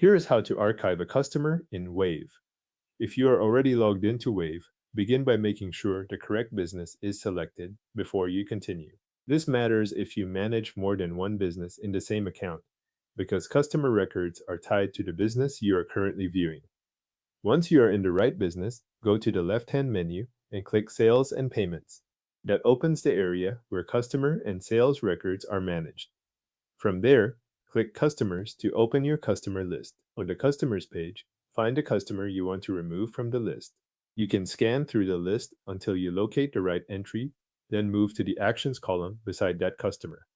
Here is how to archive a customer in Wave. If you are already logged into Wave, begin by making sure the correct business is selected before you continue. This matters if you manage more than one business in the same account, because customer records are tied to the business you are currently viewing. Once you are in the right business, go to the left-hand menu and click Sales and Payments. That opens the area where customer and sales records are managed. From there, click Customers to open your customer list. On the Customers page, find the customer you want to remove from the list. You can scan through the list until you locate the right entry, then move to the Actions column beside that customer.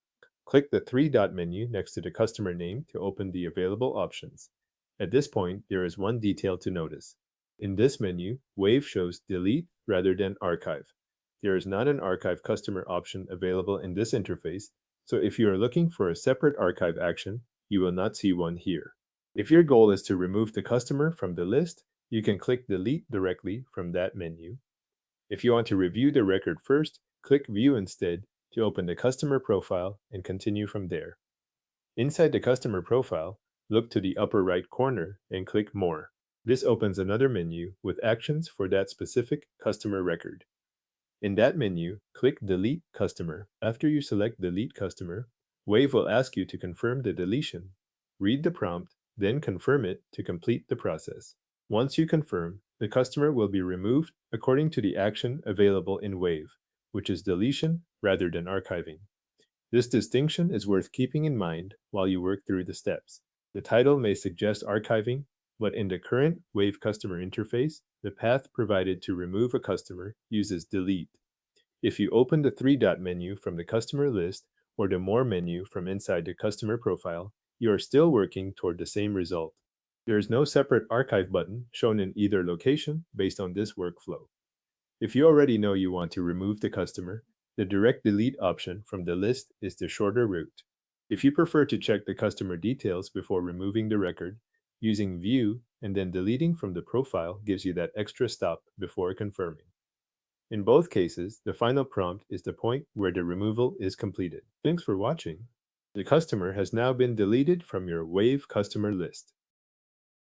Click the three-dot menu next to the customer name to open the available options. At this point, there is one detail to notice. In this menu, Wave shows Delete rather than Archive. There is not an Archive Customer option available in this interface, so if you are looking for a separate archive action, you will not see one here. If your goal is to remove the customer from the list, you can click Delete directly from that menu. If you want to review the record first, click View instead to open the customer profile and continue from there. Inside the customer profile, look to the upper right corner and click More. This opens another menu with actions for that specific customer record. In that menu, click Delete Customer. After you select Delete Customer, Wave will ask you to confirm the deletion. Read the prompt, then confirm it to complete the process. Once you confirm, the customer will be removed according to the action available in Wave, which is deletion rather than archiving. This distinction is worth keeping in mind while you work through the steps. The title may suggest archiving, but in the current Wave customer interface, the path provided to remove a customer uses delete. If you open the three-dot menu from the customer list or the More menu from inside the customer profile, you are still working toward the same result. There is no separate archive button shown in either location based on this workflow. If you already know you want to remove the customer, the direct delete option from the list is the shorter route. If you prefer to check the customer details before removing the record, using View and then deleting from the profile gives you that extra stop before confirming. In both cases, the final prompt is the point where the removal is completed. Thanks for watching. The customer has now been deleted from your Wave customer list.